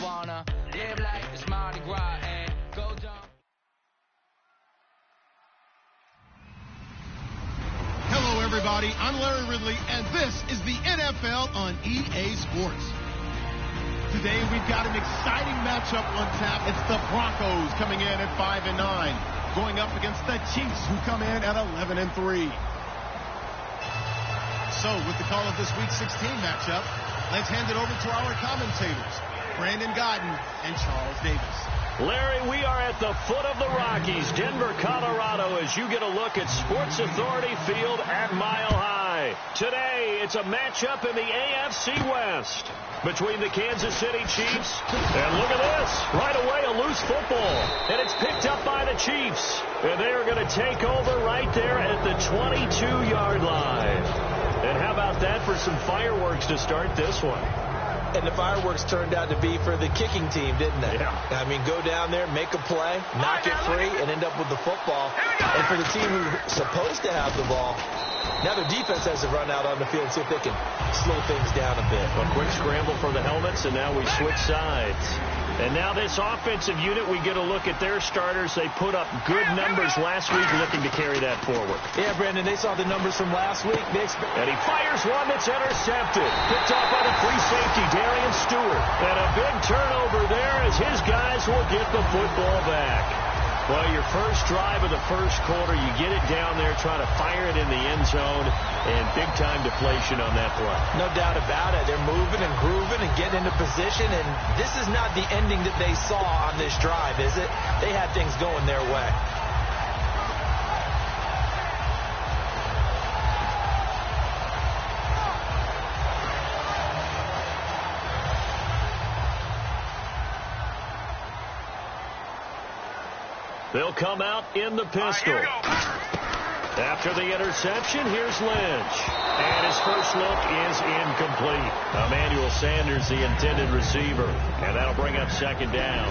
wanna live like it's Mardi Gras and go down. Hello, everybody. I'm Larry Ridley, and this is the NFL on EA Sports. Today, we've got an exciting matchup on tap. It's the Broncos coming in at 5-9, going up against the Chiefs, who come in at 11-3. So, with the call of this Week 16 matchup, let's hand it over to our commentators, Brandon Godden and Charles Davis. Larry, we are at the foot of the Rockies, Denver, Colorado, as you get a look at Sports Authority Field at Mile High. Today, it's a matchup in the AFC West between the Kansas City Chiefs. And look at this. Right away, a loose football. And it's picked up by the Chiefs. And they are going to take over right there at the 22-yard line. And how about that for some fireworks to start this one? And the fireworks turned out to be for the kicking team, didn't they? Yeah. I mean, go down there, make a play, knock it free, and end up with the football. And for the team who's supposed to have the ball, now their defense has to run out on the field and see if they can slow things down a bit. A quick scramble for the helmets, and now we switch sides. And now this offensive unit, we get a look at their starters. They put up good numbers last week, looking to carry that forward. Yeah, Brandon, they saw the numbers from last week. And he fires one that's intercepted. Picked off by the free safety, Darian Stewart. And a big turnover there as his guys will get the football back. Well, your first drive of the first quarter, you get it down there, try to fire it in the end zone, and big-time deflation on that play. No doubt about it. They're moving and grooving and getting into position, and this is not the ending that they saw on this drive, is it? They had things going their way. They'll come out in the pistol. After the interception, here's Lynch. And his first look is incomplete. Emmanuel Sanders, the intended receiver. And that'll bring up second down.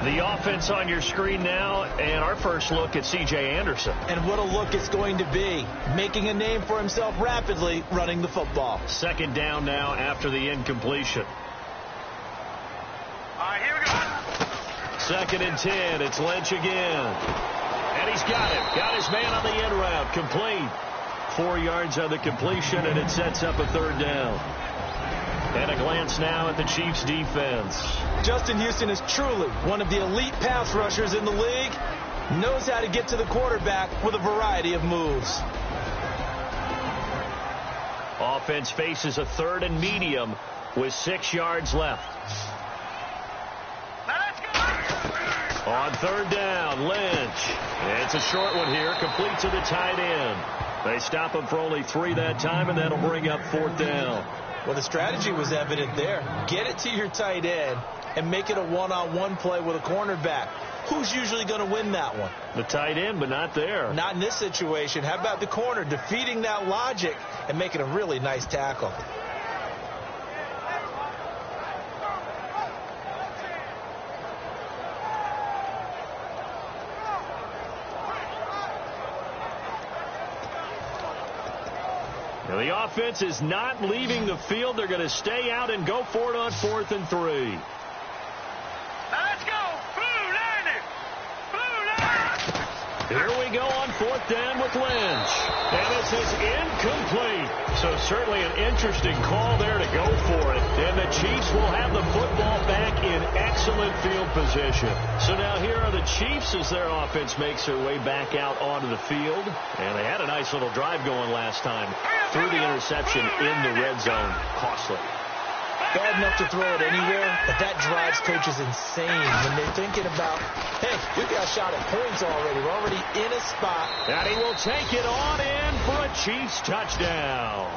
The offense on your screen now, and our first look at C.J. Anderson. And what a look it's going to be. Making a name for himself rapidly, running the football. Second down now after the incompletion. Here we go. Second and 10. It's Lynch again. And he's got it. Got his man on the end route. Complete. 4 yards on the completion, and it sets up a third down. And a glance now at the Chiefs' defense. Justin Houston is truly one of the elite pass rushers in the league. Knows how to get to the quarterback with a variety of moves. Offense faces a third and medium with 6 yards left. On third down, Lynch. It's a short one here, complete to the tight end. They stop him for only 3 that time, and that'll bring up fourth down. Well, the strategy was evident there. Get it to your tight end and make it a one-on-one play with a cornerback. Who's usually going to win that one? The tight end, but not there. Not in this situation. How about the corner defeating that logic and making a really nice tackle? Now, the offense is not leaving the field. They're going to stay out and go for it on 4th and 3. Let's go. Blue line. Here we go on 4th down with Lynch. And this is incomplete. So certainly an interesting call there to go for it. And the Chiefs will have the football back in excellent field position. So now here are the Chiefs as their offense makes their way back out onto the field. And they had a nice little drive going last time. Through the interception in the red zone. Costly. Bad enough to throw it anywhere, but that drives coaches insane when they're thinking about, hey, we got a shot at points already. We're already in a spot. And he will take it on in for a Chiefs touchdown.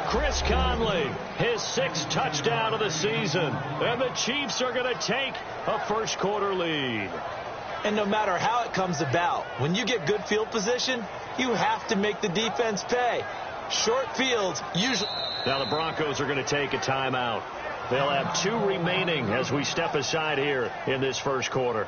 Chris Conley, his 6th touchdown of the season. And the Chiefs are going to take a first quarter lead. And no matter how it comes about, when you get good field position, you have to make the defense pay. Short fields usually. Now the Broncos are going to take a timeout. They'll have 2 remaining as we step aside here in this first quarter.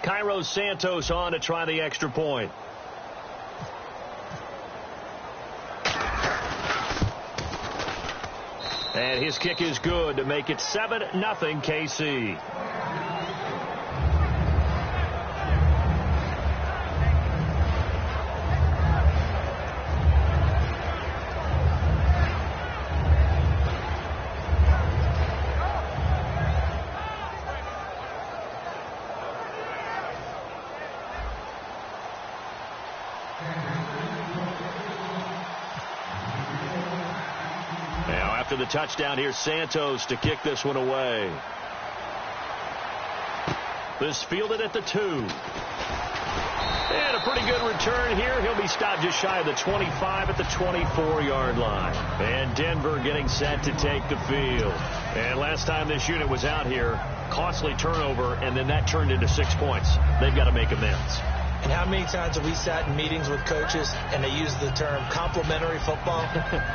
Cairo Santos on to try the extra point. And his kick is good to make it 7-0 KC. After the touchdown, here's Santos to kick this one away. This fielded at the 2. And a pretty good return here. He'll be stopped just shy of the 25 at the 24-yard line. And Denver getting set to take the field. And last time this unit was out here, costly turnover, and then that turned into 6 points. They've got to make amends. And how many times have we sat in meetings with coaches and they use the term complementary football?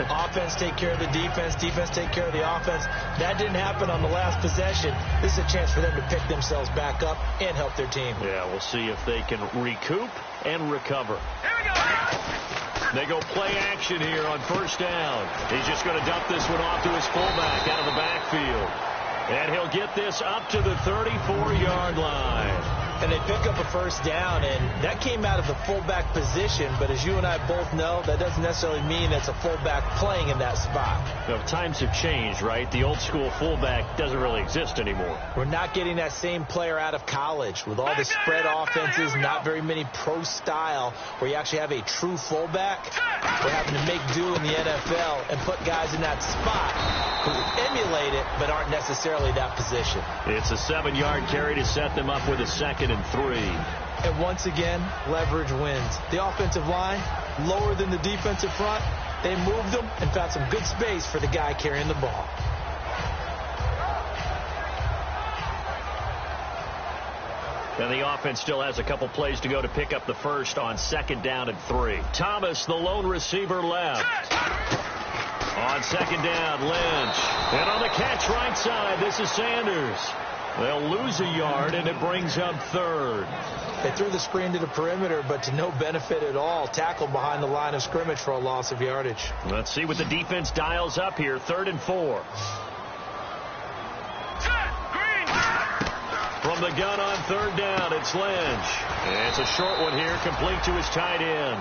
Offense take care of the defense, defense take care of the offense. That didn't happen on the last possession. This is a chance for them to pick themselves back up and help their team. Yeah, we'll see if they can recoup and recover. Here we go. They go play action here on first down. He's just going to dump this one off to his fullback out of the backfield. And he'll get this up to the 34-yard line. And they pick up a first down, and that came out of the fullback position. But as you and I both know, that doesn't necessarily mean it's a fullback playing in that spot. Well, times have changed, right? The old school fullback doesn't really exist anymore. We're not getting that same player out of college with all the spread offenses, not very many pro style where you actually have a true fullback. We're having to make do in the NFL and put guys in that spot who emulate it but aren't necessarily that position. It's a 7-yard carry to set them up with a 2nd and 3. And once again, leverage wins. The offensive line, lower than the defensive front. They moved them and found some good space for the guy carrying the ball. And the offense still has a couple plays to go to pick up the first on 2nd down and 3. Thomas, the lone receiver, left. On 2nd down, Lynch. And on the catch right side, this is Sanders. They'll lose a yard, and it brings up 3rd. They threw the screen to the perimeter, but to no benefit at all. Tackled behind the line of scrimmage for a loss of yardage. Let's see what the defense dials up here. 3rd and 4. From the gun on 3rd down, it's Lynch. And it's a short one here, complete to his tight end.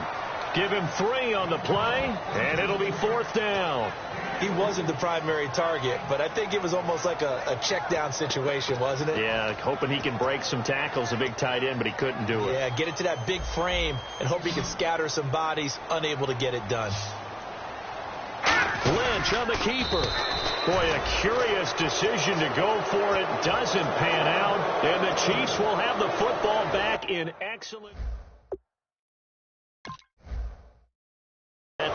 Give him 3 on the play, and it'll be 4th down. He wasn't the primary target, but I think it was almost like a check down situation, wasn't it? Yeah, hoping he can break some tackles, a big tight end, but he couldn't do it. Yeah, get it to that big frame and hope he can scatter some bodies, unable to get it done. Lynch on the keeper. Boy, a curious decision to go for it. Doesn't pan out, and the Chiefs will have the football back in excellent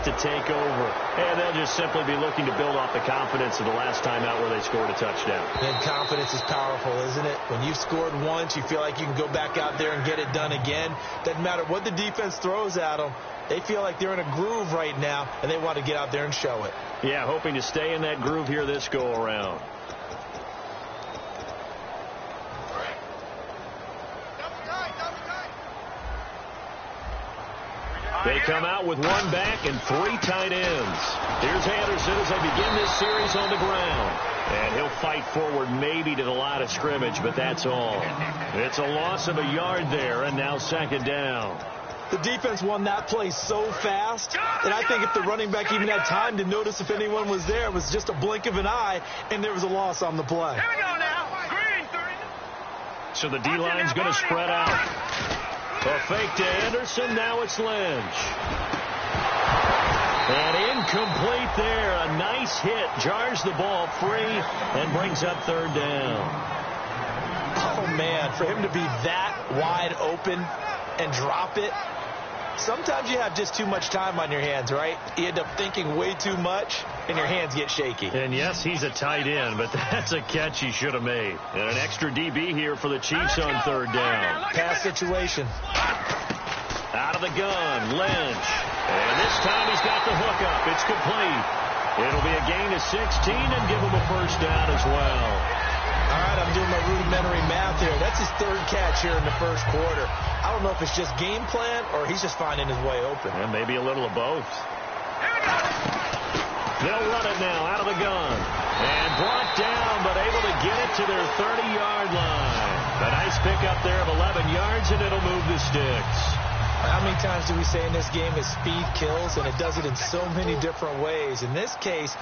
to take over, and they'll just simply be looking to build off the confidence of the last time out where they scored a touchdown. And confidence is powerful, isn't it? When you've scored once, you feel like you can go back out there and get it done again. Doesn't matter what the defense throws at them. They feel like they're in a groove right now, and they want to get out there and show it. Yeah, hoping to stay in that groove here this go-around. They come out with 1 back and 3 tight ends. Here's Anderson as they begin this series on the ground. And he'll fight forward maybe to the line of scrimmage, but that's all. It's a loss of a yard there, and now 2nd down. The defense won that play so fast that I think if the running back even had time to notice if anyone was there, it was just a blink of an eye, and there was a loss on the play. Here we go now. Green 3. So the D-line's going to spread out. A fake to Anderson. Now it's Lynch. And incomplete there. A nice hit. Jars the ball free and brings up 3rd down. Oh, man. For him to be that wide open and drop it. Sometimes you have just too much time on your hands, right? You end up thinking way too much, and your hands get shaky. And, yes, he's a tight end, but that's a catch he should have made. And an extra DB here for the Chiefs on 3rd down. Pass situation. Out of the gun, Lynch. And this time he's got the hook up. It's complete. It'll be a gain of 16 and give him a first down as well. All right, I'm doing my rudimentary math out there. That's his third catch here in the first quarter. I don't know if it's just game plan or he's just finding his way open. And maybe a little of both. They'll run it now out of the gun. And brought down, but able to get it to their 30-yard line. A nice pickup there of 11 yards, and it'll move the sticks. How many times do we say in this game is speed kills, and it does it in so many different ways. In this case,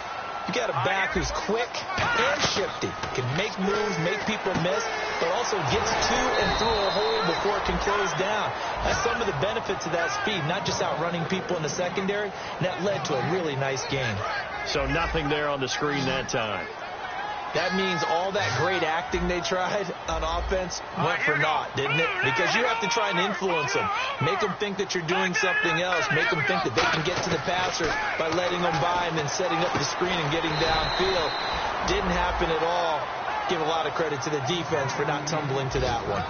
you got a back who's quick and shifty, can make moves, make people miss, but also gets to and through a hole before it can close down. That's some of the benefits of that speed, not just outrunning people in the secondary, and that led to a really nice game. So nothing there on the screen that time. That means all that great acting they tried on offense went for naught, didn't it? Because you have to try and influence them. Make them think that you're doing something else. Make them think that they can get to the passer by letting them by and then setting up the screen and getting downfield. Didn't happen at all. Give a lot of credit to the defense for not tumbling to that one.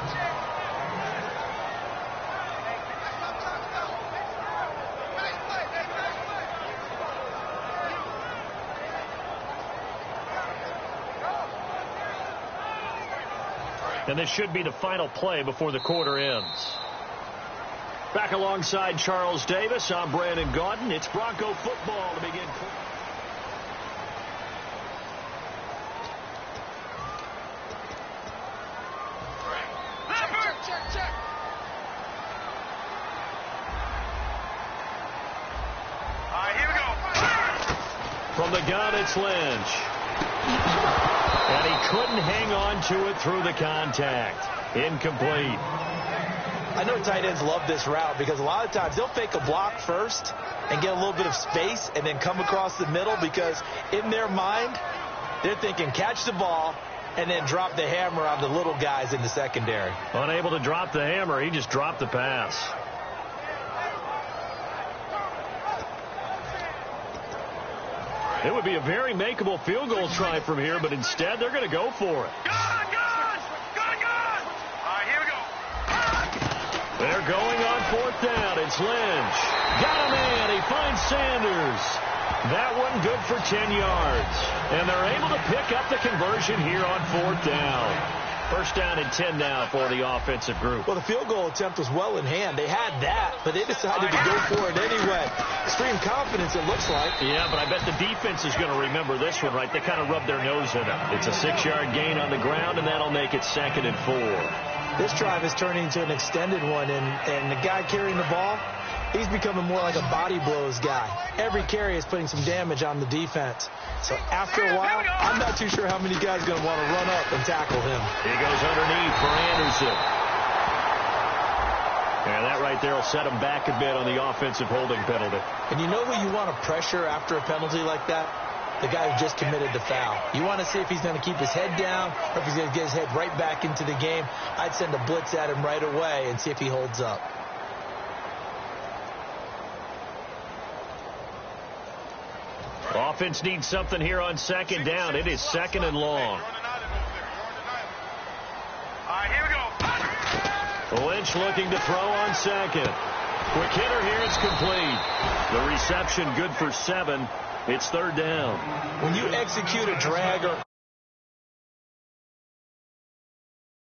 And this should be the final play before the quarter ends. Back alongside Charles Davis, I'm Brandon Gaudin. It's Bronco football to begin. Check. All right, here we go. From the gun, it's Lynch. And he couldn't hang on to it through the contact. Incomplete. I know tight ends love this route because a lot of times they'll fake a block first and get a little bit of space and then come across the middle because in their mind, they're thinking catch the ball and then drop the hammer on the little guys in the secondary. Unable to drop the hammer, he just dropped the pass. It would be a very makeable field goal try from here, but instead they're going to go for it. Gun! All right, here we go. They're going on fourth down. It's Lynch. Got a man. He finds Sanders. That one good for 10 yards. And they're able to pick up the conversion here on fourth down. First down and 10 now for the offensive group. Well, the field goal attempt was well in hand. They had that, but they decided to go for it anyway. Extreme confidence, it looks like. Yeah, but I bet the defense is going to remember this one, right? They kind of rubbed their nose in it. It's a 6-yard gain on the ground, and that'll make it 2nd and 4. This drive is turning into an extended one, and the guy carrying the ball, he's becoming more like a body blows guy. Every carry is putting some damage on the defense. So after a while, I'm not too sure how many guys are going to want to run up and tackle him. He goes underneath for Anderson. And that right there will set him back a bit on the offensive holding penalty. And you know who you want to pressure after a penalty like that? The guy who just committed the foul. You want to see if he's going to keep his head down or if he's going to get his head right back into the game. I'd send a blitz at him right away and see if he holds up. Offense needs something here on 2nd down. It is 2nd and long. All right, here we go. Lynch looking to throw on 2nd. Quick hitter here. It's complete. The reception good for 7. It's 3rd down. When you execute a drag or